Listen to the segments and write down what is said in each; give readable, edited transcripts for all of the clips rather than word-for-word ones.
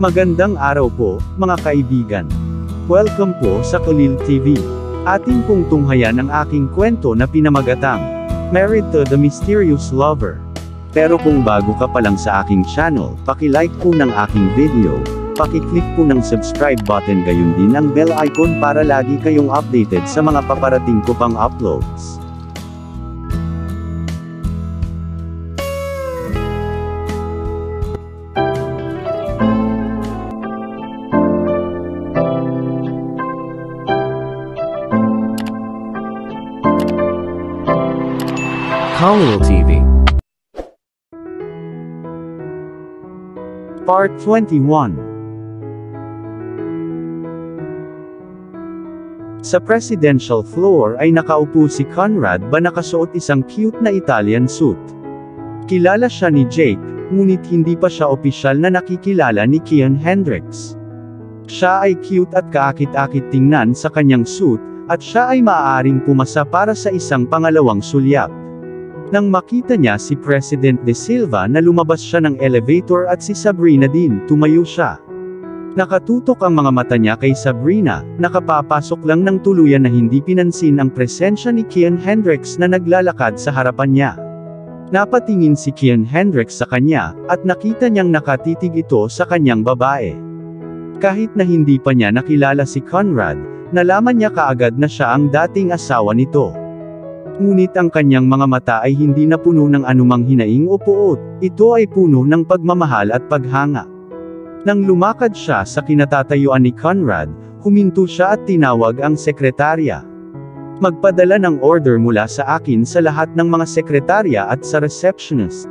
Magandang araw po, mga kaibigan. Welcome po sa Kulil TV. Ating pong tunghayan ang aking kwento na pinamagatang Married to the Mysterious Lover. Pero kung bago ka pa lang sa aking channel, paki-like po ng aking video, paki-click po ng subscribe button gayon din ang bell icon para lagi kayong updated sa mga paparating ko pang uploads. Kulil TV. Part 21. Sa presidential floor ay nakaupo si Conrad ba nakasuot isang cute na Italian suit. Kilala siya ni Jake, ngunit hindi pa siya opisyal na nakikilala ni Kian Hendricks. Siya ay cute at kaakit-akit tingnan sa kanyang suit, at siya ay maaaring pumasa para sa isang pangalawang sulyap. Nang makita niya si President De Silva na lumabas siya ng elevator at si Sabrina din, tumayo siya. Nakatutok ang mga mata niya kay Sabrina, nakapapasok lang ng tuluyan na hindi pinansin ang presensya ni Kian Hendricks na naglalakad sa harapan niya. Napatingin si Kian Hendricks sa kanya, at nakita niyang nakatitig ito sa kanyang babae. Kahit na hindi pa niya nakilala si Conrad, nalaman niya kaagad na siya ang dating asawa nito. Ngunit ang kanyang mga mata ay hindi na puno ng anumang hinaing o puot, ito ay puno ng pagmamahal at paghanga. Nang lumakad siya sa kinatatayuan ni Conrad, huminto siya at tinawag ang sekretarya. Magpadala ng order mula sa akin sa lahat ng mga sekretarya at sa receptionist.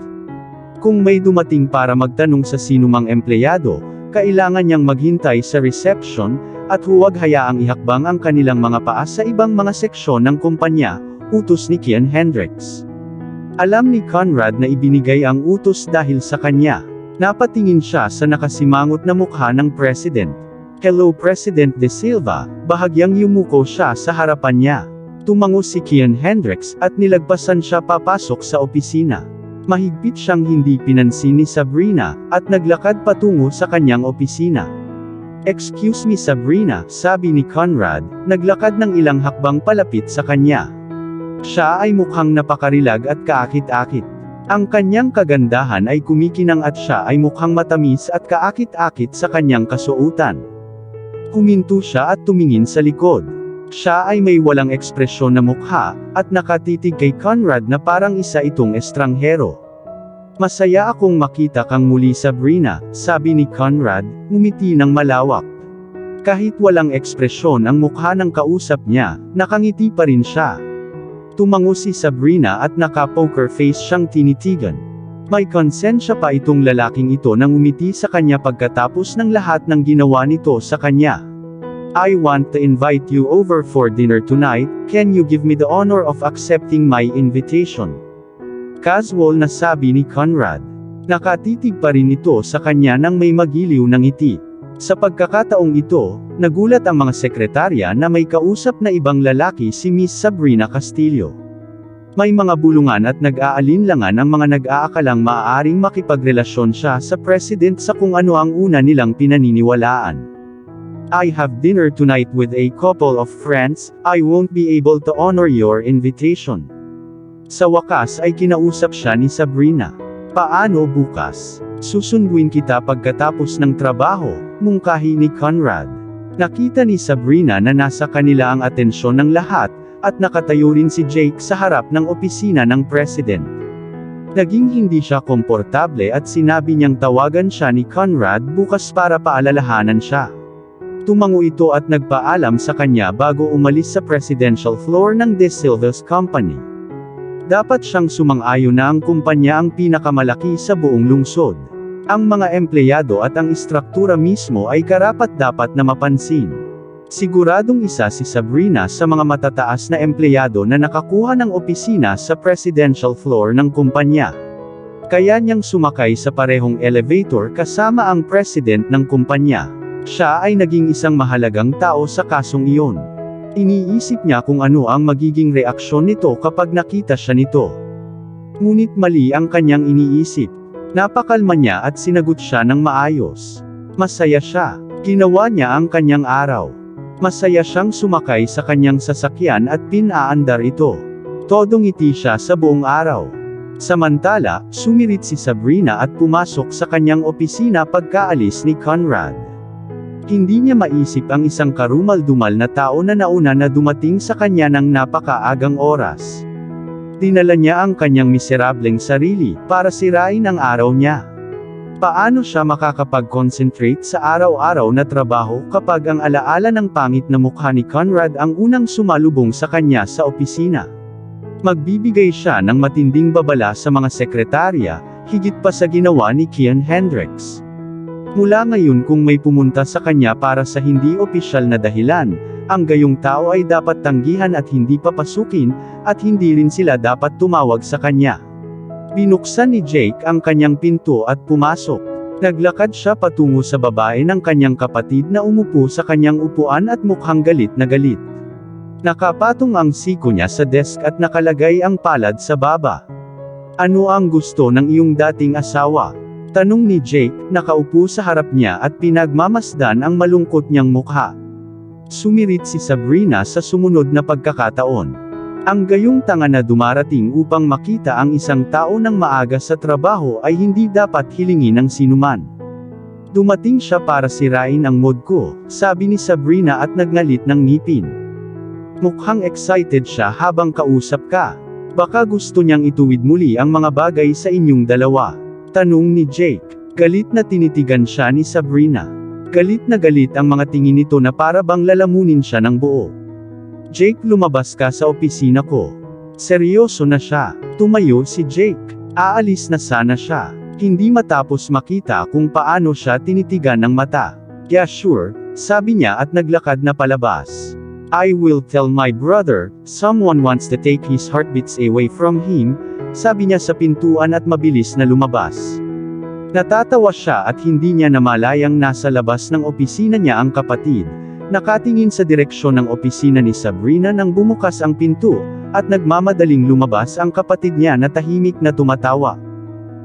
Kung may dumating para magtanong sa sinumang empleyado, kailangan niyang maghintay sa reception, at huwag hayaang ihakbang ang kanilang mga paa sa ibang mga seksyon ng kumpanya. Utos ni Kian Hendricks. Alam ni Conrad na ibinigay ang utos dahil sa kanya. Napatingin siya sa nakasimangot na mukha ng President. "Hello President De Silva," bahagyang yumuko siya sa harapan niya. Tumango si Kian Hendricks, at nilagpasan siya papasok sa opisina. Mahigpit siyang hindi pinansin ni Sabrina, at naglakad patungo sa kanyang opisina. "Excuse me Sabrina," sabi ni Conrad, naglakad ng ilang hakbang palapit sa kanya. Siya ay mukhang napakarilag at kaakit-akit. Ang kanyang kagandahan ay kumikinang at siya ay mukhang matamis at kaakit-akit sa kanyang kasuotan. Huminto siya at tumingin sa likod. Siya ay may walang ekspresyon na mukha, at nakatitig kay Conrad na parang isa itong estranghero. "Masaya akong makita kang muli Sabrina," sabi ni Conrad, ngumiti ng malawak. Kahit walang ekspresyon ang mukha ng kausap niya, nakangiti pa rin siya. Tumango si Sabrina at naka-poker face siyang tinitigan. May konsensya pa itong lalaking ito nang umiti sa kanya pagkatapos ng lahat ng ginawa nito sa kanya. "I want to invite you over for dinner tonight, can you give me the honor of accepting my invitation?" Casual na sabi ni Conrad. Nakatitig pa rin ito sa kanya nang may magiliw ng ngiti. Sa pagkakataong ito, nagulat ang mga sekretarya na may kausap na ibang lalaki si Miss Sabrina Castillo. May mga bulungan at nag-aalinlangan ang mga nag-aakalang maaaring makipagrelasyon siya sa president sa kung ano ang una nilang pinaniniwalaan. "I have dinner tonight with a couple of friends, I won't be able to honor your invitation." Sa wakas ay kinausap siya ni Sabrina. "Paano bukas? Susunduin kita pagkatapos ng trabaho," mungkahi ni Conrad. Nakita ni Sabrina na nasa kanila ang atensyon ng lahat, at nakatayo rin si Jake sa harap ng opisina ng president. Naging hindi siya komportable at sinabi niyang tawagan siya ni Conrad bukas para paalalahanan siya. Tumango ito at nagpaalam sa kanya bago umalis sa presidential floor ng De Silva's company. Dapat siyang sumang-ayon na ang kumpanya ang pinakamalaki sa buong lungsod. Ang mga empleyado at ang istruktura mismo ay karapat-dapat na mapansin. Siguradong isa si Sabrina sa mga matataas na empleyado na nakakuha ng opisina sa presidential floor ng kumpanya. Kaya niyang sumakay sa parehong elevator kasama ang president ng kumpanya. Siya ay naging isang mahalagang tao sa kasong iyon. Iniisip niya kung ano ang magiging reaksyon nito kapag nakita siya nito. Ngunit mali ang kanyang iniisip. Napakalma niya at sinagot siya ng maayos. Masaya siya. Ginawa niya ang kanyang araw. Masaya siyang sumakay sa kanyang sasakyan at pinaandar ito. Todong ngiti siya sa buong araw. Samantala, sumirit si Sabrina at pumasok sa kanyang opisina pagkaalis ni Conrad. Hindi niya maisip ang isang karumal-dumal na tao na nauna na dumating sa kanya ng napakaagang oras. Dinala niya ang kanyang miserableng sarili para sirain ang araw niya. Paano siya makakapag-concentrate sa araw-araw na trabaho kapag ang alaala ng pangit na mukha ni Conrad ang unang sumalubong sa kanya sa opisina? Magbibigay siya ng matinding babala sa mga sekretarya, higit pa sa ginawa ni Kian Hendricks. Mula ngayon kung may pumunta sa kanya para sa hindi opisyal na dahilan, ang gayong tao ay dapat tanggihan at hindi papasukin, at hindi rin sila dapat tumawag sa kanya. Binuksan ni Jake ang kanyang pinto at pumasok. Naglakad siya patungo sa babae ng kanyang kapatid na umupo sa kanyang upuan at mukhang galit na galit. Nakapatong ang siko niya sa desk at nakalagay ang palad sa baba. Ano ang gusto ng iyong dating asawa? Tanong ni Jake, nakaupo sa harap niya at pinagmamasdan ang malungkot niyang mukha. Sumirit si Sabrina sa sumunod na pagkakataon. Ang gayong tanga na dumarating upang makita ang isang tao ng maaga sa trabaho ay hindi dapat hilingin ng sinuman. Dumating siya para sirain ang mood ko, sabi ni Sabrina at nagngalit ng ngipin. Mukhang excited siya habang kausap ka. Baka gusto niyang ituwid muli ang mga bagay sa inyong dalawa. Tanong ni Jake. Galit na tinitigan siya ni Sabrina. Galit na galit ang mga tingin nito na para bang lalamunin siya ng buo. Jake, lumabas ka sa opisina ko. Seryoso na siya. Tumayo si Jake. Aalis na sana siya. Hindi matapos makita kung paano siya tinitigan ng mata. Yeah sure, sabi niya at naglakad na palabas. I will tell my brother, someone wants to take his heartbeats away from him, sabi niya sa pintuan at mabilis na lumabas. Natatawa siya at hindi niya namalayang nasa labas ng opisina niya ang kapatid. Nakatingin sa direksyon ng opisina ni Sabrina nang bumukas ang pinto, at nagmamadaling lumabas ang kapatid niya na tahimik na tumatawa.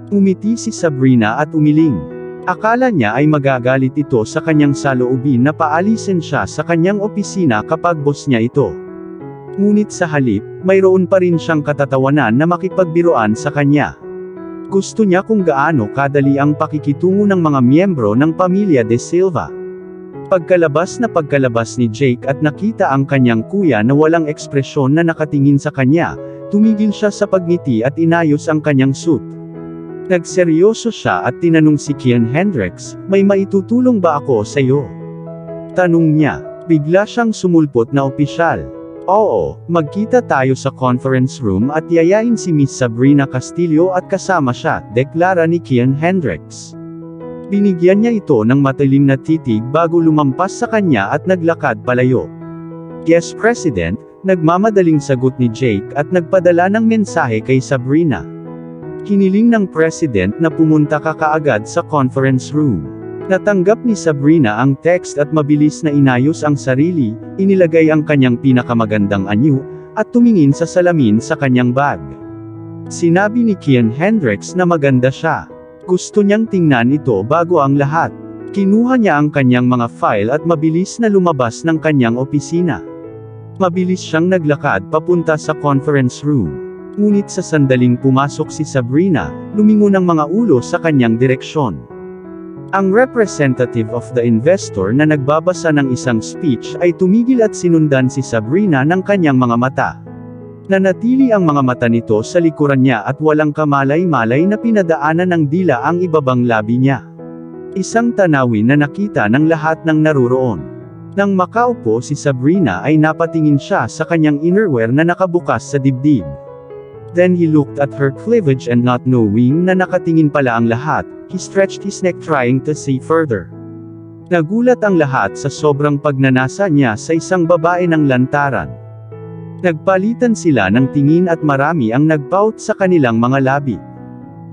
Umiti si Sabrina at umiling. Akala niya ay magagalit ito sa kanyang saloobin na paalisin siya sa kanyang opisina kapag boss niya ito. Ngunit sa halip, mayroon pa rin siyang katatawanan na makipagbiruan sa kanya. Gusto niya kung gaano kadali ang pakikitungo ng mga miyembro ng pamilya De Silva. Pagkalabas ni Jake at nakita ang kanyang kuya na walang ekspresyon na nakatingin sa kanya, tumigil siya sa pagngiti at inayos ang kanyang suit. Nagseryoso siya at tinanong si Kian Hendricks, may maitutulong ba ako sa iyo? Tanong niya. Bigla siyang sumulpot na opisyal. Oo, magkita tayo sa conference room at yayain si Miss Sabrina Castillo at kasama siya, deklara ni Kian Hendricks. Binigyan niya ito ng matalim na titig bago lumampas sa kanya at naglakad palayo. Yes President, nagmamadaling sagot ni Jake at nagpadala ng mensahe kay Sabrina. Hiniling ng President na pumunta ka kaagad sa conference room. Natanggap ni Sabrina ang text at mabilis na inayos ang sarili, inilagay ang kanyang pinakamagandang anyo, at tumingin sa salamin sa kanyang bag. Sinabi ni Kian Hendricks na maganda siya. Gusto niyang tingnan ito bago ang lahat. Kinuha niya ang kanyang mga file at mabilis na lumabas ng kanyang opisina. Mabilis siyang naglakad papunta sa conference room. Ngunit sa sandaling pumasok si Sabrina, lumingon ang mga ulo sa kanyang direksyon. Ang representative of the investor na nagbabasa ng isang speech ay tumigil at sinundan si Sabrina ng kanyang mga mata. Nanatili ang mga mata nito sa likuran niya at walang kamalay-malay na pinadaanan ng dila ang ibabang labi niya. Isang tanawin na nakita ng lahat ng naruroon. Nang makaupo si Sabrina ay napatingin siya sa kanyang innerwear na nakabukas sa dibdib. Then he looked at her cleavage and not knowing na nakatingin pala ang lahat, he stretched his neck trying to see further. Nagulat ang lahat sa sobrang pagnanasa niya sa isang babae ng lantaran. Nagpalitan sila ng tingin at marami ang nagpout sa kanilang mga labi.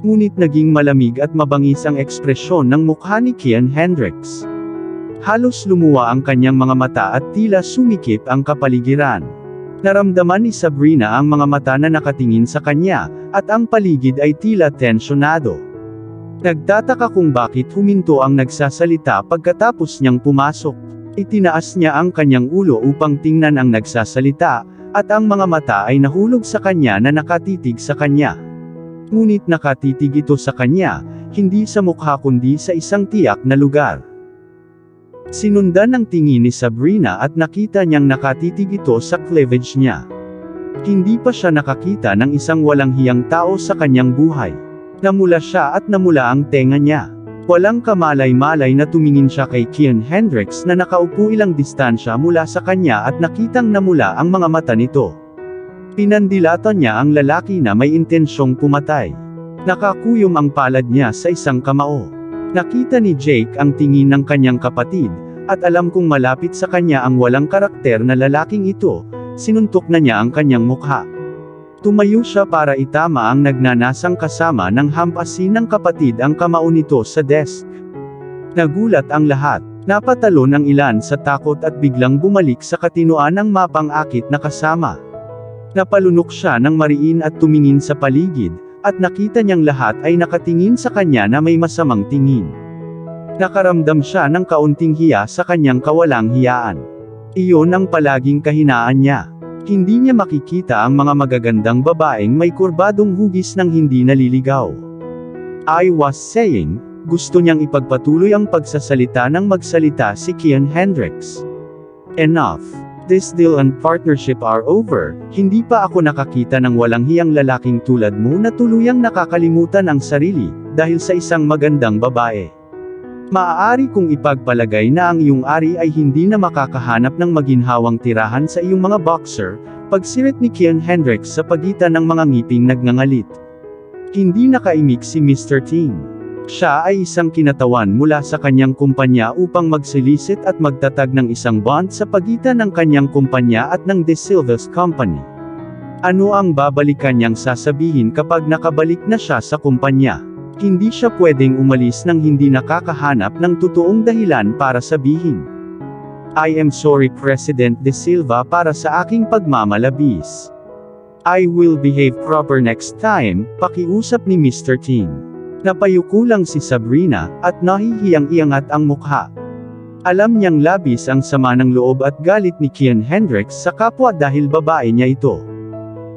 Ngunit naging malamig at mabangis ang ekspresyon ng mukha ni Kian Hendricks. Halos lumuwa ang kanyang mga mata at tila sumikip ang kapaligiran. Naramdaman ni Sabrina ang mga mata na nakatingin sa kanya, at ang paligid ay tila tensyonado. Nagtataka kung bakit huminto ang nagsasalita pagkatapos niyang pumasok. Itinaas niya ang kanyang ulo upang tingnan ang nagsasalita, at ang mga mata ay nahulog sa kanya na nakatitig sa kanya. Ngunit nakatitig ito sa kanya, hindi sa mukha kundi sa isang tiyak na lugar. Sinundan ng tingin ni Sabrina at nakita niyang nakatitig ito sa cleavage niya. Hindi pa siya nakakita ng isang walang hiyang tao sa kanyang buhay. Namula siya at namula ang tenga niya. Walang kamalay-malay na tumingin siya kay Kian Hendricks na nakaupo ilang distansya mula sa kanya at nakitang namula ang mga mata nito. Pinandilatan niya ang lalaki na may intensyong pumatay. Nakakuyom ang palad niya sa isang kamao. Nakita ni Jake ang tingin ng kanyang kapatid, at alam kong malapit sa kanya ang walang karakter na lalaking ito, sinuntok na niya ang kanyang mukha. Tumayo siya para itama ang nagnanasang kasama ng hampasin ng kapatid ang kamao nito sa desk. Nagulat ang lahat. Napatalon ang ilan sa takot at biglang bumalik sa katinoan ng mapang-akit na kasama. Napalunok siya ng mariin at tumingin sa paligid, at nakita niyang lahat ay nakatingin sa kanya na may masamang tingin. Nakaramdam siya ng kaunting hiya sa kanyang kawalang hiyaan. Iyon ang palaging kahinaan niya. Hindi niya makikita ang mga magagandang babaeng may kurbadong hugis ng hindi naliligaw. I was saying, gusto niyang ipagpatuloy ang pagsasalita ng magsalita si Kian Hendricks. Enough. This deal and partnership are over. Hindi pa ako nakakita ng walang hiyang lalaking tulad mo na tuluyang nakakalimutan ang sarili, dahil sa isang magandang babae. Maaari kong ipagpalagay na ang iyong ari ay hindi na makakahanap ng maginhawang tirahan sa iyong mga boxer, pagsirit ni Kian Hendricks sa pagitan ng mga ngiping nagngangalit. Hindi nakaimik si Mr. Ting. Siya ay isang kinatawan mula sa kanyang kumpanya upang magsilisit at magtatag ng isang bond sa pagitan ng kanyang kumpanya at ng De Silva's Company. Ano ang babalikan niyang sasabihin kapag nakabalik na siya sa kumpanya? Hindi siya pwedeng umalis nang hindi nakakahanap ng totoong dahilan para sabihin, I am sorry President De Silva para sa aking pagmamalabis. I will behave proper next time, pakiusap ni Mr. Ting. Napayuko lang si Sabrina, at nahihiyang-iangat ang mukha. Alam niyang labis ang sama ng loob at galit ni Kian Hendricks sa kapwa dahil babae niya ito.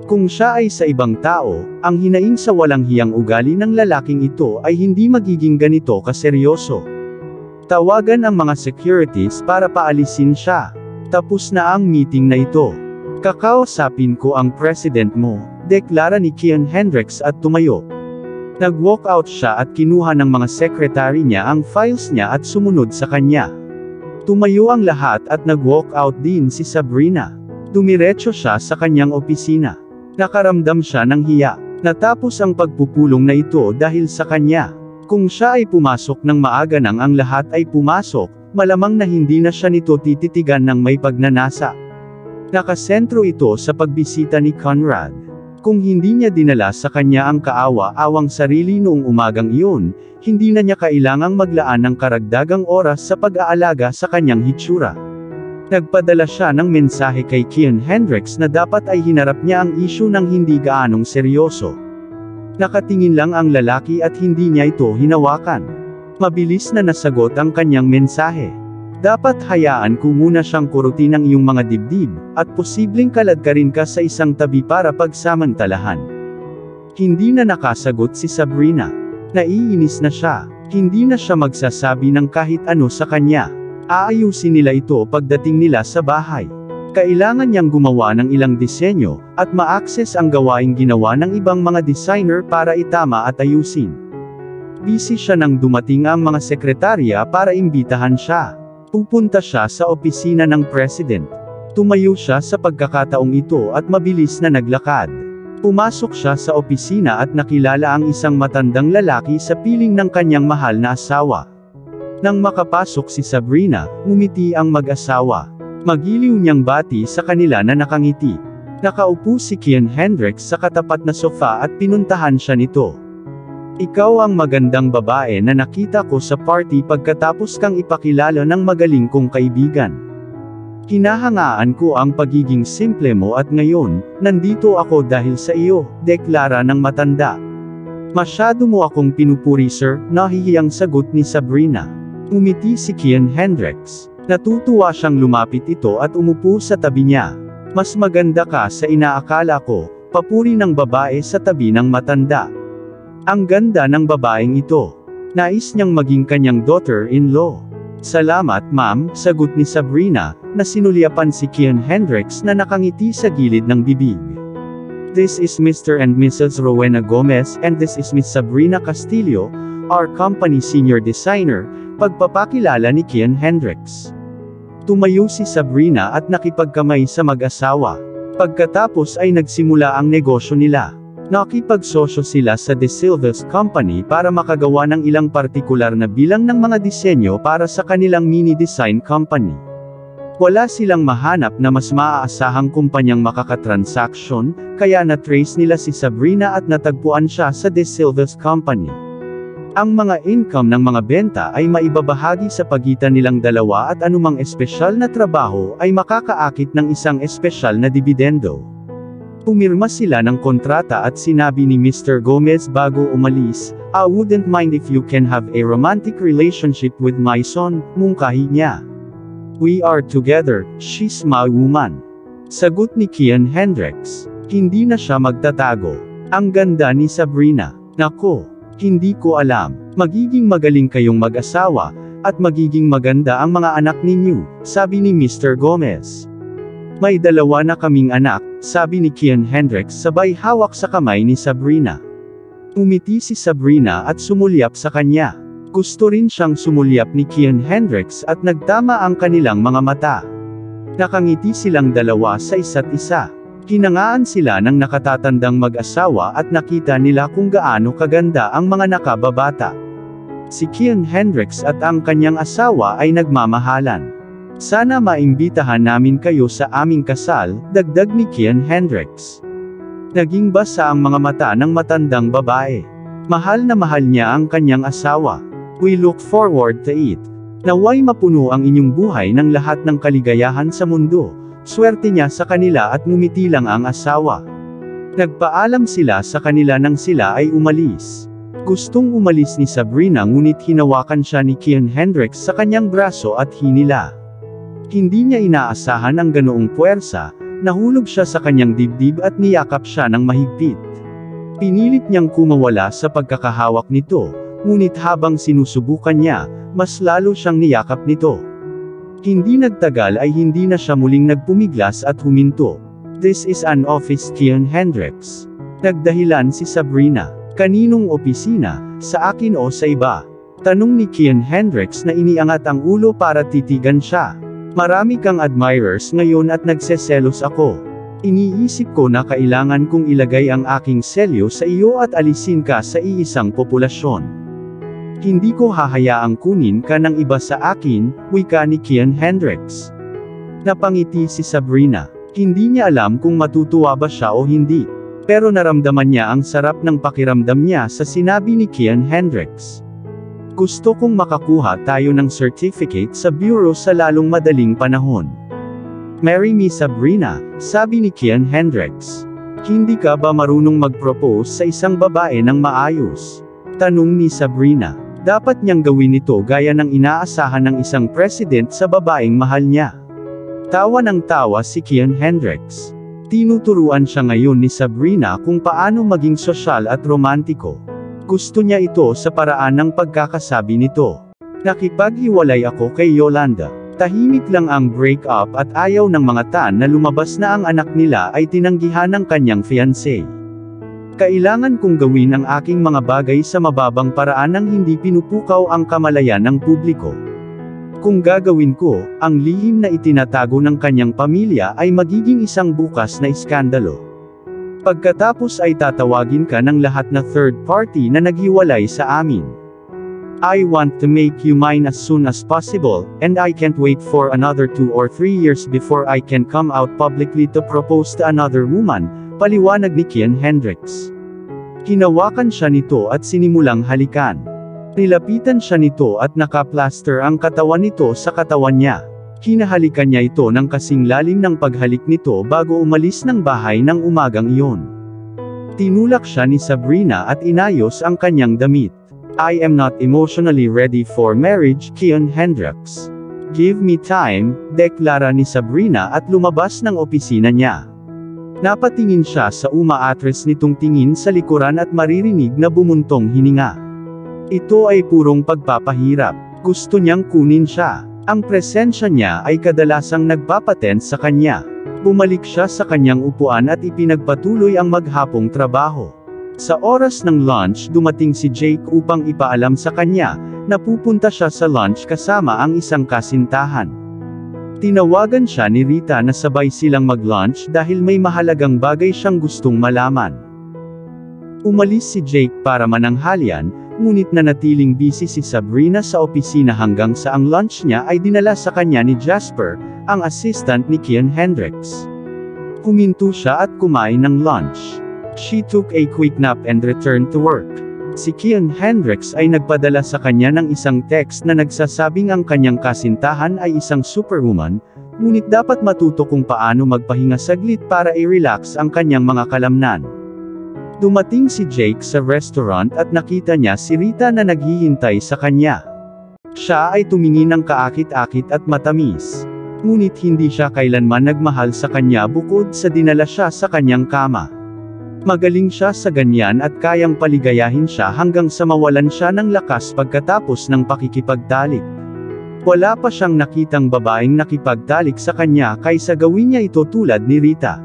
Kung siya ay sa ibang tao, ang hinaing sa walang hiyang ugali ng lalaking ito ay hindi magiging ganito kaseryoso. Tawagan ang mga securities para paalisin siya. Tapos na ang meeting na ito. Kakausapin ko ang president mo, deklara ni Kian Hendricks at tumayo. Nag-walk out siya at kinuha ng mga secretary niya ang files niya at sumunod sa kanya. Tumayo ang lahat at nag-walk out din si Sabrina. Dumiretso siya sa kanyang opisina. Nakaramdam siya ng hiya. Natapos ang pagpupulong na ito dahil sa kanya. Kung siya ay pumasok ng maaga nang ang lahat ay pumasok, malamang na hindi na siya nito tititigan ng may pagnanasa. Nakasentro ito sa pagbisita ni Conrad. Kung hindi niya dinala sa kanya ang kaawa-awang sarili noong umagang iyon, hindi na niya kailangang maglaan ng karagdagang oras sa pag-aalaga sa kanyang hitsura. Nagpadala siya ng mensahe kay Kian Hendricks na dapat ay hinarap niya ang isyu ng hindi gaanong seryoso. Nakatingin lang ang lalaki at hindi niya ito hinawakan. Mabilis na nasagot ang kanyang mensahe. Dapat hayaan ko muna siyang kurutin ang iyong mga dibdib, at posibleng kaladkarin ka sa isang tabi para pagsamantalahan. Hindi na nakasagot si Sabrina. Naiinis na siya. Hindi na siya magsasabi ng kahit ano sa kanya. Aayusin nila ito pagdating nila sa bahay. Kailangan niyang gumawa ng ilang disenyo, at ma-access ang gawaing ginawa ng ibang mga designer para itama at ayusin. Busy siya nang dumating ang mga sekretarya para imbitahan siya. Pupunta siya sa opisina ng president. Tumayo siya sa pagkakataong ito at mabilis na naglakad. Pumasok siya sa opisina at nakilala ang isang matandang lalaki sa piling ng kanyang mahal na asawa. Nang makapasok si Sabrina, ngumiti ang mag-asawa. Magiliw niyang bati sa kanila na nakangiti. Nakaupo si Kian Hendricks sa katapat na sofa at pinuntahan siya nito. Ikaw ang magandang babae na nakita ko sa party pagkatapos kang ipakilala ng magaling kong kaibigan. Hinahangaan ko ang pagiging simple mo at ngayon, nandito ako dahil sa iyo, deklara ng matanda. Masyado mo akong pinupuri sir, nahihiyang sagot ni Sabrina. Umiti si Kian Hendricks. Natutuwa siyang lumapit ito at umupo sa tabi niya. Mas maganda ka sa inaakala ko, papuri ng babae sa tabi ng matanda. Ang ganda ng babaeng ito. Nais niyang maging kanyang daughter-in-law. Salamat ma'am, sagot ni Sabrina, na sinulyapan si Kian Hendricks na nakangiti sa gilid ng bibig. This is Mr. and Mrs. Rowena Gomez and this is Miss Sabrina Castillo, our company senior designer, pagpapakilala ni Kian Hendricks. Tumayo si Sabrina at nakipagkamay sa mag-asawa. Pagkatapos ay nagsimula ang negosyo nila. Nakipagsosyo sila sa De Silva's Company para makagawa ng ilang partikular na bilang ng mga disenyo para sa kanilang mini design company. Wala silang mahanap na mas maaasahang kumpanyang makakatransaksyon, kaya na-trace nila si Sabrina at natagpuan siya sa De Silva's Company. Ang mga income ng mga benta ay maibabahagi sa pagitan nilang dalawa at anumang espesyal na trabaho ay makakaakit ng isang espesyal na dibidendo. Pumirma sila ng kontrata at sinabi ni Mr. Gomez bago umalis, I wouldn't mind if you can have a romantic relationship with my son, mungkahi niya. We are together, she's my woman. Sagot ni Kian Hendricks. Hindi na siya magtatago. Ang ganda ni Sabrina. Nako. Hindi ko alam. Magiging magaling kayong mag-asawa, at magiging maganda ang mga anak ninyo, sabi ni Mr. Gomez. May dalawa na kaming anak, sabi ni Kian Hendricks sabay hawak sa kamay ni Sabrina. Umiti si Sabrina at sumulyap sa kanya. Gusto rin siyang sumulyap ni Kian Hendricks at nagtama ang kanilang mga mata. Nakangiti silang dalawa sa isa't isa. Hinangaan sila ng nakatatandang mag-asawa at nakita nila kung gaano kaganda ang mga nakababata. Si Kian Hendricks at ang kanyang asawa ay nagmamahalan. Sana maimbitahan namin kayo sa aming kasal, dagdag ni Kian Hendricks. Naging basa ang mga mata ng matandang babae. Mahal na mahal niya ang kanyang asawa. We look forward to it. Naway mapuno ang inyong buhay ng lahat ng kaligayahan sa mundo. Swerte niya sa kanila at ngumiti lang ang asawa. Nagpaalam sila sa kanila nang sila ay umalis. Gustong umalis ni Sabrina ngunit hinawakan siya ni Kian Hendricks sa kanyang braso at hinila. Hindi niya inaasahan ang ganoong puwersa, nahulog siya sa kanyang dibdib at niyakap siya ng mahigpit. Pinilit niyang kumawala sa pagkakahawak nito, ngunit habang sinusubukan niya, mas lalo siyang niyakap nito. Hindi nagtagal ay hindi na siya muling nagpumiglas at huminto. This is an office, Kian Hendricks. Nagdahilan si Sabrina. Kaninong opisina, sa akin o sa iba? Tanong ni Kian Hendricks na iniangat ang ulo para titigan siya. Marami kang admirers ngayon at nagseselos ako. Iniisip ko na kailangan kong ilagay ang aking selyo sa iyo at alisin ka sa iisang populasyon. Hindi ko hahayaang kunin ka ng iba sa akin, wika ni Kian Hendricks. Napangiti si Sabrina. Hindi niya alam kung matutuwa ba siya o hindi. Pero naramdaman niya ang sarap ng pakiramdam niya sa sinabi ni Kian Hendricks. Gusto kong makakuha tayo ng certificate sa bureau sa lalong madaling panahon. Marry me Sabrina, sabi ni Kian Hendricks. Hindi ka ba marunong mag-propose sa isang babae ng maayos? Tanong ni Sabrina. Dapat niyang gawin ito gaya ng inaasahan ng isang president sa babaeng mahal niya. Tawa ng tawa si Kian Hendricks. Tinuturuan siya ngayon ni Sabrina kung paano maging sosyal at romantiko. Gusto niya ito sa paraan ng pagkakasabi nito. Nakipaghiwalay ako kay Yolanda. Tahimik lang ang break-up at ayaw ng mga tan na lumabas na ang anak nila ay tinanggihan ng kanyang fiancé. Kailangan kong gawin ang aking mga bagay sa mababang paraan nang hindi pinupukaw ang kamalayan ng publiko. Kung gagawin ko, ang lihim na itinatago ng kanyang pamilya ay magiging isang bukas na iskandalo. Pagkatapos ay tatawagin ka ng lahat na third party na naghiwalay sa amin. I want to make you mine as soon as possible, and I can't wait for another 2 or 3 years before I can come out publicly to propose to another woman, paliwanag ni Kian Hendricks. Hinawakan siya nito at sinimulang halikan. Nilapitan siya nito at nakaplaster ang katawan nito sa katawan niya. Hinahalikan niya ito ng kasing lalim ng paghalik nito bago umalis ng bahay ng umagang iyon. Tinulak siya ni Sabrina at inayos ang kanyang damit. I am not emotionally ready for marriage, Kian Hendricks. Give me time, deklara ni Sabrina at lumabas ng opisina niya. Napatingin siya sa umaatres nitong tingin sa likuran at maririnig na bumuntong hininga. Ito ay purong pagpapahirap. Gusto niyang kunin siya. Ang presensya niya ay kadalasang nagpapatense sa kanya. Bumalik siya sa kanyang upuan at ipinagpatuloy ang maghapong trabaho. Sa oras ng lunch dumating si Jake upang ipaalam sa kanya, na pupunta siya sa lunch kasama ang isang kasintahan. Tinawagan siya ni Rita na sabay silang mag-lunch dahil may mahalagang bagay siyang gustong malaman. Umalis si Jake para mananghalian, ngunit nanatiling busy si Sabrina sa opisina hanggang sa ang lunch niya ay dinala sa kanya ni Jasper, ang assistant ni Kian Hendricks. Huminto siya at kumain ng lunch. She took a quick nap and returned to work. Si Kian Hendricks ay nagpadala sa kanya ng isang text na nagsasabing ang kanyang kasintahan ay isang superwoman, ngunit dapat matuto kung paano magpahinga saglit para i-relax ang kanyang mga kalamnan. Dumating si Jake sa restaurant at nakita niya si Rita na naghihintay sa kanya. Siya ay tumingin ng kaakit-akit at matamis. Ngunit hindi siya kailanman nagmahal sa kanya bukod sa dinala siya sa kanyang kama. Magaling siya sa ganyan at kayang paligayahin siya hanggang sa mawalan siya ng lakas pagkatapos ng pakikipagtalik. Wala pa siyang nakitang babaeng nakipagtalik sa kanya kaysa gawin niya ito tulad ni Rita.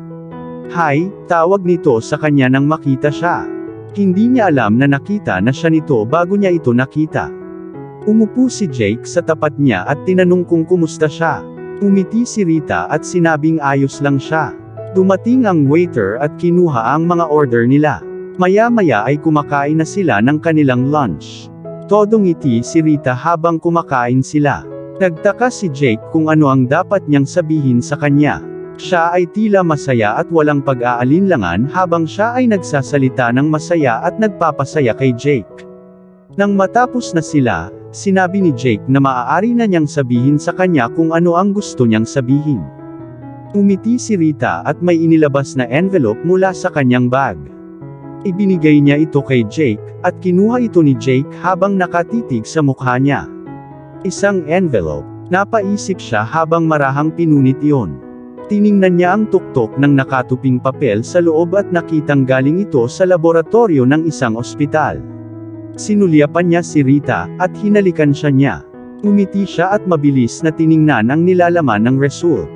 Hi, tawag nito sa kanya nang makita siya. Hindi niya alam na nakita na siya nito bago niya ito nakita. Umupo si Jake sa tapat niya at tinanong kung kumusta siya. Umiti si Rita at sinabing ayos lang siya. Dumating ang waiter at kinuha ang mga order nila. Maya-maya ay kumakain na sila ng kanilang lunch. Todong ngiti si Rita habang kumakain sila. Nagtaka si Jake kung ano ang dapat niyang sabihin sa kanya. Siya ay tila masaya at walang pag-aalinlangan habang siya ay nagsasalita ng masaya at nagpapasaya kay Jake. Nang matapos na sila, sinabi ni Jake na maaari na niyang sabihin sa kanya kung ano ang gusto niyang sabihin. Umiti si Rita at may inilabas na envelope mula sa kanyang bag. Ibinigay niya ito kay Jake, at kinuha ito ni Jake habang nakatitig sa mukha niya. Isang envelope. Napaisip siya habang marahang pinunit iyon. Tiningnan niya ang tuktok ng nakatuping papel sa loob at nakitang galing ito sa laboratorio ng isang ospital. Sinulyapan niya si Rita, at hinalikan siya niya. Umiti siya at mabilis na tiningnan ang nilalaman ng result.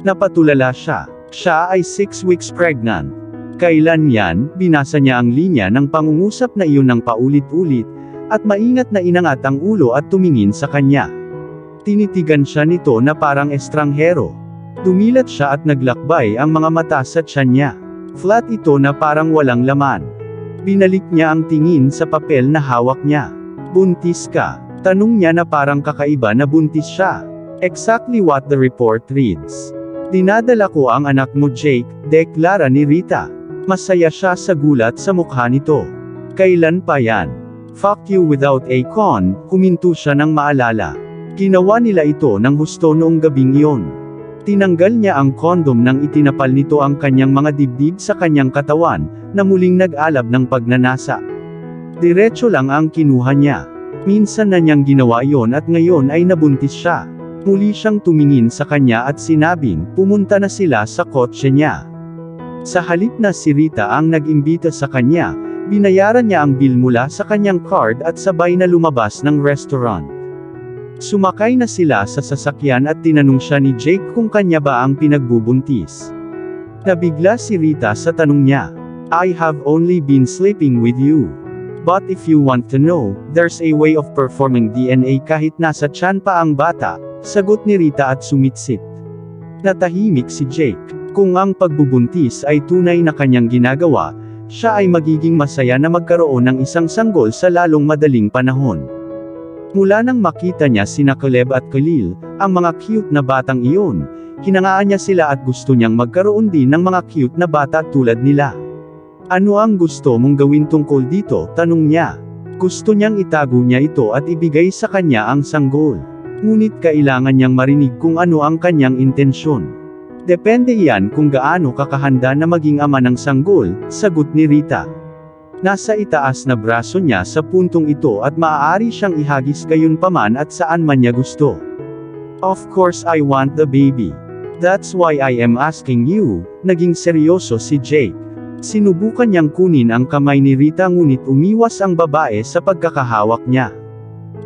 Napatulala siya. Siya ay 6 weeks pregnant. Kailan yan, binasa niya ang linya ng pangungusap na iyon ng paulit-ulit, at maingat na inangat ang ulo at tumingin sa kanya. Tinitigan siya nito na parang estranghero. Dumilat siya at naglakbay ang mga mata sa tiyan niya. Flat ito na parang walang laman. Binalik niya ang tingin sa papel na hawak niya. Buntis ka? Tanong niya na parang kakaiba na buntis siya. Exactly what the report reads. Dinadala ko ang anak mo Jake, deklara ni Rita. Masaya siya sa gulat sa mukha nito. Kailan pa yan? Fuck you without a con, huminto siya ng maalala. Ginawa nila ito ng husto noong gabing iyon. Tinanggal niya ang kondom nang itinapal nito ang kanyang mga dibdib sa kanyang katawan, na muling nag-alab ng pagnanasa. Diretso lang ang kinuha niya. Minsan na niyang ginawa iyon at ngayon ay nabuntis siya. Muli siyang tumingin sa kanya at sinabing, pumunta na sila sa kotse niya. Sa halip na si Rita ang nag-imbita sa kanya, binayaran niya ang bill mula sa kanyang card at sabay na lumabas ng restaurant. Sumakay na sila sa sasakyan at tinanong siya ni Jake kung kanya ba ang pinagbubuntis. Nabigla si Rita sa tanong niya. I have only been sleeping with you. But if you want to know, there's a way of performing DNA kahit nasa tiyan pa ang bata, sagot ni Rita at sumitsit. Natahimik si Jake. Kung ang pagbubuntis ay tunay na kanyang ginagawa, siya ay magiging masaya na magkaroon ng isang sanggol sa lalong madaling panahon. Mula nang makita niya sina Caleb at Khalil, ang mga cute na batang iyon, hinangaan niya sila at gusto niyang magkaroon din ng mga cute na bata tulad nila. Ano ang gusto mong gawin tungkol dito? Tanong niya. Gusto niyang itago niya ito at ibigay sa kanya ang sanggol. Ngunit kailangan niyang marinig kung ano ang kanyang intensyon. Depende iyan kung gaano kakahanda na maging ama ng sanggol, sagot ni Rita. Nasa itaas na braso niya sa puntong ito at maaari siyang ihagis gayunpaman at saan man niya gusto. Of course I want the baby. That's why I am asking you, naging seryoso si Jake. Sinubukan niyang kunin ang kamay ni Rita ngunit umiwas ang babae sa pagkakahawak niya.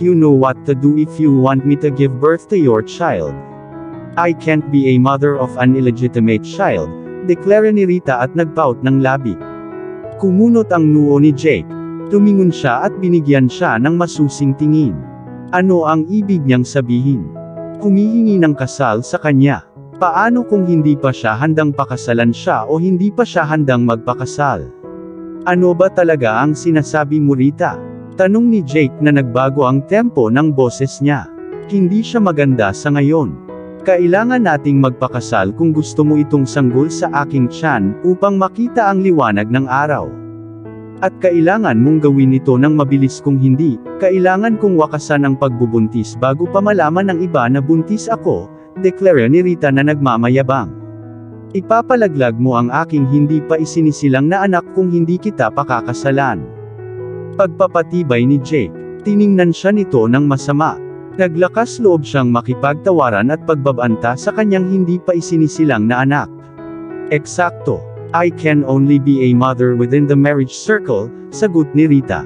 You know what to do if you want me to give birth to your child. I can't be a mother of an illegitimate child, deklara ni Rita at nagpout ng labi. Kumunot ang noo ni Jake. Tumingon siya at binigyan siya ng masusing tingin. Ano ang ibig niyang sabihin? Humihingi ng kasal sa kanya. Paano kung hindi pa siya handang pakasalan siya o hindi pa siya handang magpakasal? Ano ba talaga ang sinasabi mo, Rita? Tanong ni Jake na nagbago ang tempo ng boses niya. Hindi siya maganda sa ngayon. Kailangan nating magpakasal kung gusto mo itong sanggol sa aking tiyan upang makita ang liwanag ng araw. At kailangan mong gawin ito ng mabilis kung hindi, kailangan kong wakasan ang pagbubuntis bago pa malaman ng iba na buntis ako, deklara ni Rita na nagmamayabang. Ipapalaglag mo ang aking hindi pa isinisilang na anak kung hindi kita pakakasalan. Pagpapatibay ni Jake, tiningnan siya nito ng masama. Naglakas loob siyang makipagtawaran at pagbabanta sa kanyang hindi pa isinisilang na anak. Eksakto. I can only be a mother within the marriage circle, sagot ni Rita.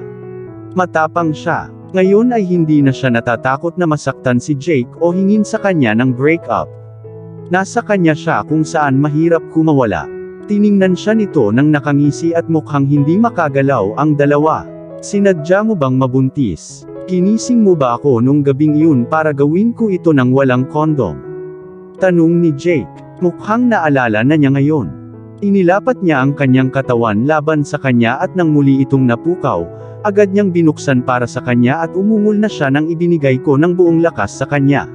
Matapang siya. Ngayon ay hindi na siya natatakot na masaktan si Jake o hingin sa kanya ng breakup. Nasa kanya siya kung saan mahirap kumawala. Tiningnan siya nito nang nakangisi at mukhang hindi makagalaw ang dalawa. Sinadya mo bang mabuntis? Ginising mo ba ako nung gabing iyon para gawin ko ito nang walang kondom? Tanong ni Jake. Mukhang naalala na niya ngayon. Inilapat niya ang kanyang katawan laban sa kanya at nang muli itong napukaw, agad niyang binuksan para sa kanya at umungol na siya nang ibinigay ko ng buong lakas sa kanya.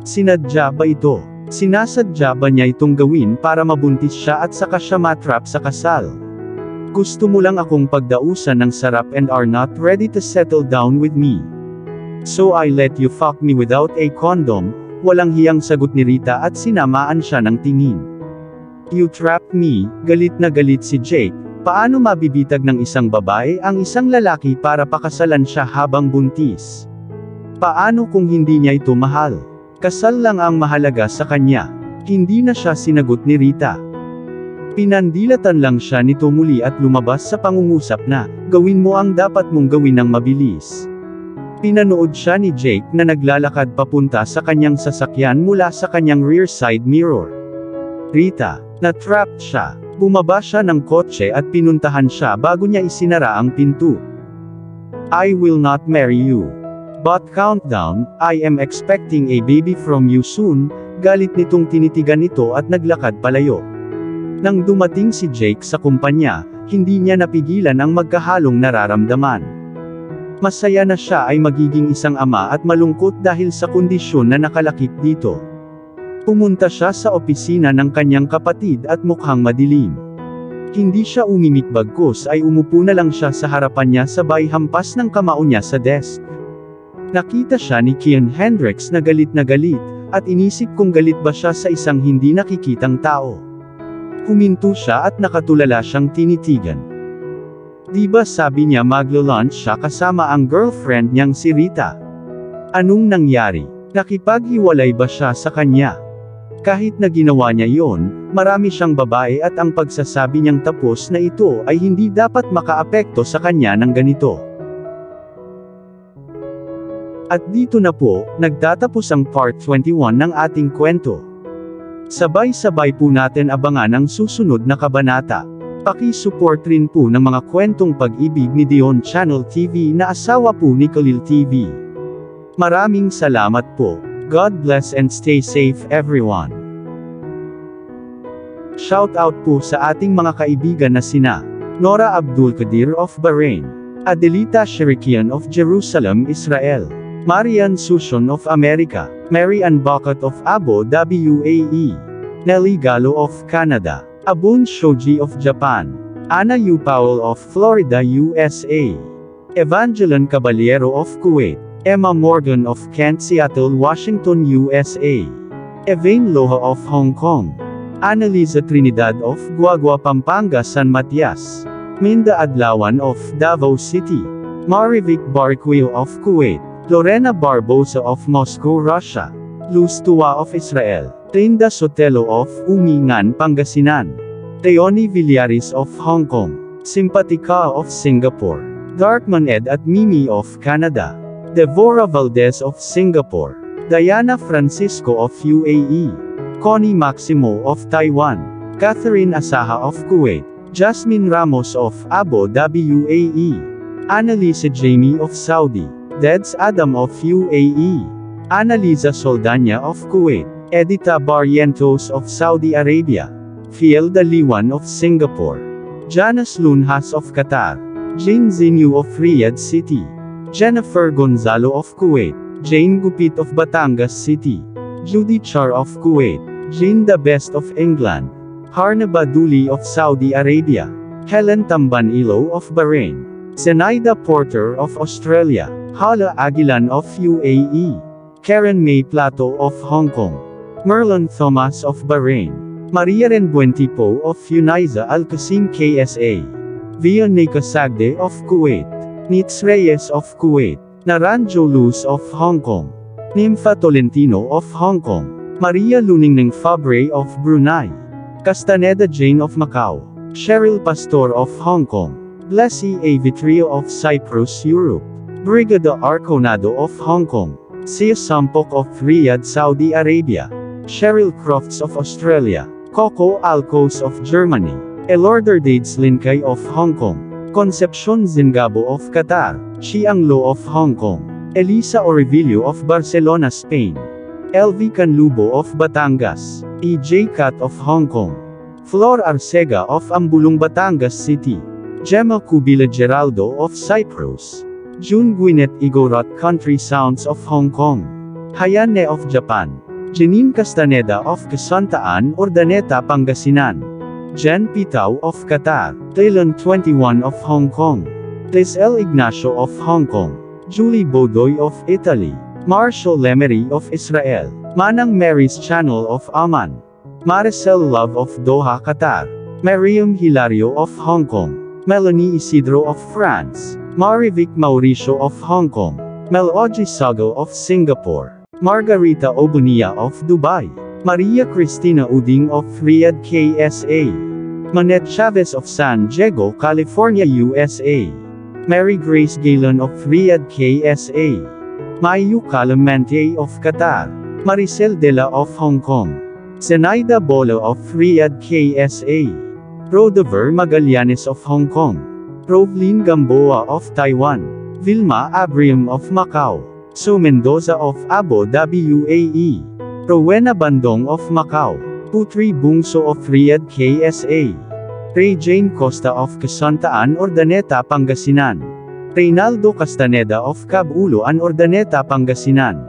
Sinadya ba ito? Sinasadya ba niya itong gawin para mabuntis siya at saka siya matrap sa kasal? Gusto mo lang akong pagdausan ng sarap and are not ready to settle down with me. So I let you fuck me without a condom, walang hiyang sagot ni Rita at sinamaan siya ng tingin. You trapped me, galit na galit si Jake. Paano mabibitag ng isang babae ang isang lalaki para pakasalan siya habang buntis? Paano kung hindi niya ito mahal? Kasal lang ang mahalaga sa kanya. Hindi na siya sinagot ni Rita. Pinandilatan lang siya nito muli at lumabas sa pangungusap na, gawin mo ang dapat mong gawin ng mabilis. Pinanood siya ni Jake na naglalakad papunta sa kanyang sasakyan mula sa kanyang rear side mirror. Rita, na-trapped siya. Bumaba siya ng kotse at pinuntahan siya bago niya isinara ang pinto. I will not marry you. But countdown, I am expecting a baby from you soon, galit nitong tinitigan ito at naglakad palayo. Nang dumating si Jake sa kumpanya, hindi niya napigilan ang magkahalong nararamdaman. Masaya na siya ay magiging isang ama at malungkot dahil sa kondisyon na nakalakip dito. Pumunta siya sa opisina ng kanyang kapatid at mukhang madilim. Hindi siya umimik bagkus ay umupo na lang siya sa harapan niya sabay hampas ng kamao niya sa desk. Nakita siya ni Kian Hendricks na galit at inisip kung galit ba siya sa isang hindi nakikitang tao. Huminto siya at nakatulala siyang tinitigan. Di ba sabi niya maglo-lunch siya kasama ang girlfriend niyang si Rita? Anong nangyari? Nakipaghiwalay ba siya sa kanya? Kahit na ginawa niya iyon, marami siyang babae at ang pagsasabi niyang tapos na ito ay hindi dapat makaapekto sa kanya ng ganito. At dito na po, nagtatapos ang part 21 ng ating kwento. Sabay-sabay po natin abangan ang susunod na kabanata. Paki-support rin po ng mga kwentong pag-ibig ni Dion Channel TV na asawa po ni Khalil TV. Maraming salamat po. God bless and stay safe everyone. Shout out po sa ating mga kaibigan na sina Nora Abdulkadir of Bahrain, Adelita Shirikian of Jerusalem, Israel, Marian Sushon of America, Mary Ann Bakat of Abu Dhabi, UAE, Nelly Gallo of Canada, Abun Shoji of Japan, Anna U. Powell of Florida, USA, Evangeline Caballero of Kuwait, Emma Morgan of Kent, Seattle, Washington, USA, Evain Loha of Hong Kong, Annalisa Trinidad of Guagua Pampanga San Matias. Minda Adlawan of Davao City. Marivic Barquio of Kuwait. Lorena Barbosa of Moscow, Russia. Luz Tua of Israel. Trinda Sotelo of Umingan, Pangasinan. Teoni Villaris of Hong Kong. Simpatica of Singapore. Darkman Ed at Mimi of Canada. Devora Valdez of Singapore. Diana Francisco of UAE. Connie Maximo of Taiwan. Catherine Asaha of Kuwait. Jasmine Ramos of Abu Dhabi, UAE. Annalisa Jamie of Saudi. Deds Adam of UAE. Annalisa Soldanya of Kuwait. Edita Barrientos of Saudi Arabia. Fiel Daliwan of Singapore. Janice Lunhas of Qatar. Jane Zinu of Riyadh City. Jennifer Gonzalo of Kuwait. Jane Gupit of Batangas City. Judy Char of Kuwait. Jane the Best of England. Harna Baduli of Saudi Arabia. Helen Tambanilo of Bahrain. Zenaida Porter of Australia. Hala Aguilan of UAE. Karen May Plato of Hong Kong. Merlon Thomas of Bahrain. Maria Renbuentipo of Uniza Al-Qasim KSA. Via Nakasagde of Kuwait. Nitz Reyes of Kuwait. Naranjo Luz of Hong Kong. Nympha Tolentino of Hong Kong. Maria Luningning Fabre of Brunei. Castaneda Jane of Macau. Cheryl Pastor of Hong Kong. Blessy A. Vitrio of Cyprus, Europe. Brigada Arconado of Hong Kong. Sia Sampok of Riyadh, Saudi Arabia. Cheryl Crofts of Australia. Coco Alcos of Germany. Elorder Dades Linkay of Hong Kong. Concepcion Zingabo of Qatar. Chiang Lo of Hong Kong. Elisa Orivilio of Barcelona, Spain. LV Canlubo of Batangas. EJ Cat of Hong Kong. Flor Arcega of Ambulong, Batangas City. Gemma Cubila Geraldo of Cyprus. June Gwyneth Igorot Country Sounds of Hong Kong. Hayane of Japan. Janine Castaneda of Casantaan, Urdaneta, Pangasinan. Jen Pitao of Qatar. Taylon 21 of Hong Kong. Tesel Ignacio of Hong Kong. Julie Bodoy of Italy. Marshall Lemery of Israel. Manang Mary's Channel of Oman. Maricel Love of Doha, Qatar. Mariam Hilario of Hong Kong. Melanie Isidro of France. Marivic Mauricio of Hong Kong. Meloji Sago of Singapore. Margarita Obunia of Dubai. Maria Cristina Uding of Riyadh, KSA. Manette Chavez of San Diego, California, USA. Mary Grace Galen of Riyadh, KSA. Mayu Calamente of Qatar. Maricel Dela of Hong Kong. Zenaida Bolo of Riyadh, KSA. Rodover Magallanes of Hong Kong. Rovlin Gamboa of Taiwan. Vilma Abrium of Macau. So Mendoza of Abu Dhabi, UAE. Rowena Bandong of Macau. Putri Bungso of Riyadh, KSA. Ray Jane Costa of Casantaan, Urdaneta, Pangasinan. Reynaldo Castaneda of Cabuloan, Urdaneta, Pangasinan.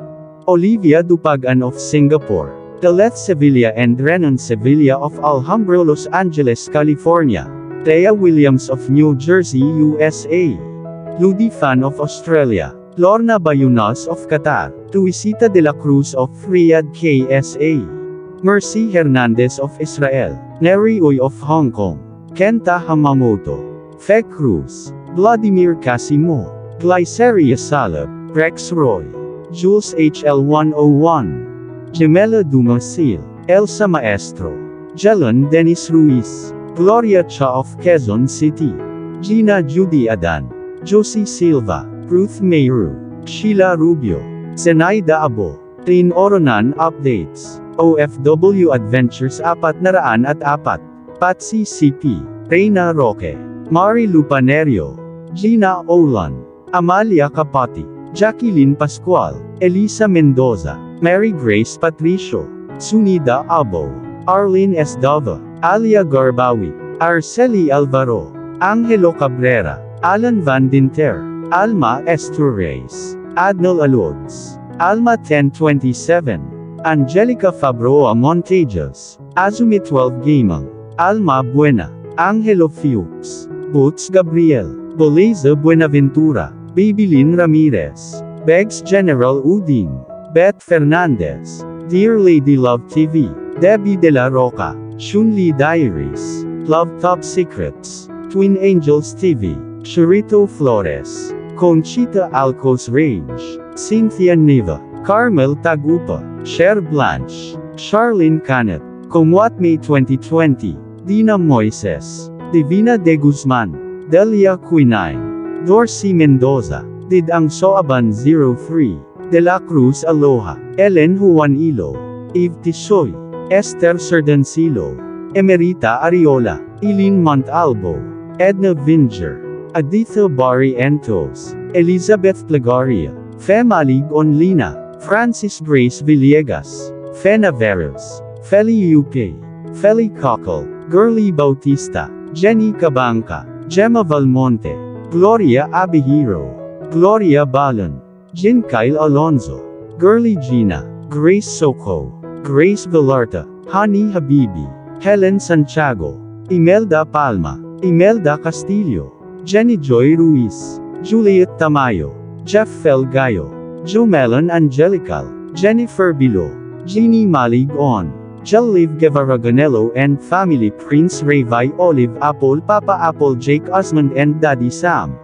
Olivia Dupagan of Singapore. Deleth Sevilla and Renan Sevilla of Alhambra, Los Angeles, California. Thea Williams of New Jersey, USA. Ludi Fan of Australia. Lorna Bayunas of Qatar. Tuisita de la Cruz of Riyadh, KSA. Mercy Hernandez of Israel. Neri Uy of Hong Kong. Kenta Hamamoto. Fe Cruz. Vladimir Casimo. Glyceria Salab. Rex Roy. Jules HL101. Gemela Dumasil. Elsa Maestro. Jelon Dennis Ruiz. Gloria Cha of Quezon City. Gina Judy Adan. Josie Silva. Ruth Mayru. Sheila Rubio. Zenaida Abo. Tin Oronan Updates. OFW Adventures 404. Patsy CP. Reyna Roque. Mari Lupanerio. Gina Olan. Amalia Capati. Jacqueline Pascual. Elisa Mendoza. Mary Grace Patricio. Sunida Abo. Arlene Esdava. Alia Garbawi. Arceli Alvaro. Angelo Cabrera. Alan Van Dinter. Alma Esturres. Adnal Alods. Alma 1027. Angelica Fabroa Montages. Azumi 12 Gamang. Alma Buena. Angelo Fuchs. Boots Gabriel. Boleza Buenaventura. Babylin Ramirez. Begs General Uding. Beth Fernandez. Dear Lady Love TV. Debbie De La Roca. Chunli Diaries, Love Top Secrets, Twin Angels TV, Charito Flores, Conchita Alcos Rage, Cynthia Neva, Carmel Tagupa, Cher Blanche, Charlene Canet, Comwat May 2020, Dina Moises, Divina de Guzman, Delia Quinine, Dorsey Mendoza, Didang Soaban 03, De La Cruz Aloha, Ellen Juanilo, Eve Tisoy, Esther Serdancilo, Emerita Ariola, Eileen Montalbo, Edna Vinger, Aditha Barrientos, Elizabeth Plagaria, Femalig Onlina, Francis Grace Villegas, Fena Veras, Feli Upe, Feli Cockle, Girly Bautista, Jenny Cabanca, Gemma Valmonte, Gloria Abihiro, Gloria Balon, Jin Kyle Alonzo, Girly Gina, Grace Soco, Grace Villarta, Hani Habibi, Helen Santiago, Imelda Palma, Imelda Castillo, Jenny Joy Ruiz, Juliet Tamayo, Jeff Felgayo, Jomelon Angelical, Jennifer Bilo, Jeannie Malig On, Jeliv Guevara Ganelo and family, Prince Ravai Olive Apple, Papa Apple, Jake Osmond and Daddy Sam,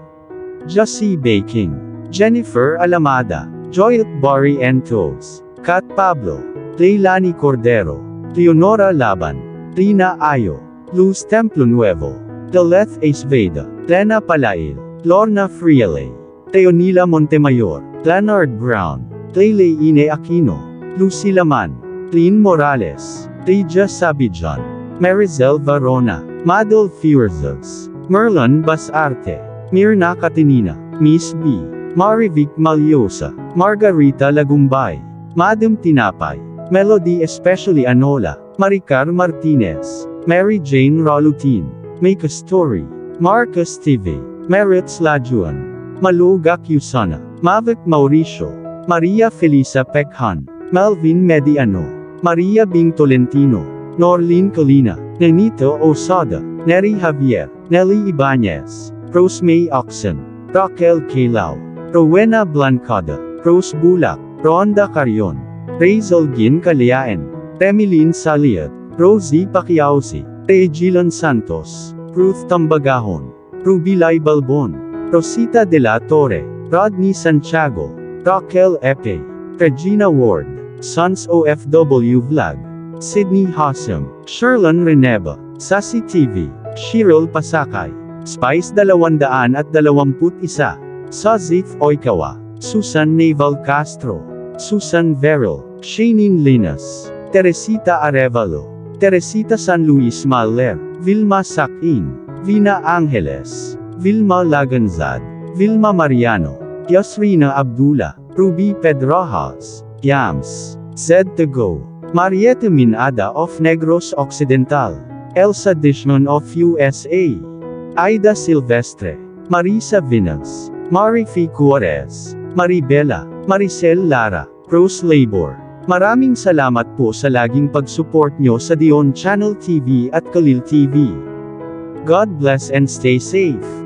Jussie Baking, Jennifer Alamada, Joyet Barrientos, Kat Pablo, Leilani Cordero, Leonora Laban, Rina Ayo, Luz Templo Nuevo, Deleth Aceveda, Lena Palail, Lorna Friele, Teonila Montemayor, Leonard Brown, Leile Ine Aquino, Lucy Laman, Clean Morales, Teja Sabijan, Marizel Varona, Madel Fuerzos, Merlon Basarte, Mirna Catinina, Miss B, Marivic Malyosa, Margarita Lagumbay, Madam Tinapay, Melody Especially Anola, Maricar Martinez, Mary Jane Rolutin, Make a Story, Marcus TV, Merits Lajuan, Maluga Cusana, Mavic Mauricio, Maria Felisa Pekhan, Melvin Mediano, Maria Bing Tolentino, Norlene Colina, Nenito Osada, Neri Javier, Nelly Ibanez, Rosemay Oxen, Raquel Calao, Rowena Blancada, Rose Bulak, Ronda Carion, Razel Gin Caliaen, Remilin Saliat, Rosie Paquiausi, Regilan Santos, Ruth Tambagahon, Rubilay Balbon, Rosita de la Torre, Rodney Santiago, Raquel Epe, Regina Ward, Sons OFW Vlog, Sydney Hossam, Sherlon Reneba, Sassy TV, Shirel Pasakay, Spice 221, Sazith Oikawa, Susan Naval Castro, Susan Veril, Shanine Linas, Teresita Arevalo, Teresita San Luis Maler, Vilma Sakin, Vina Angeles, Vilma Laganzad, Vilma Mariano, Yasrina Abdullah, Ruby Pedrajas, Yams, Zed to Go, Mariette Minada of Negros Occidental, Elsa Dishman of USA, Aida Silvestre, Marisa Vinas, Marifi Cuarez, Maribela, Maricel Lara, Rose Labor. Maraming salamat po sa laging pag-support nyo sa Dion Channel TV at Kalil TV. God bless and stay safe.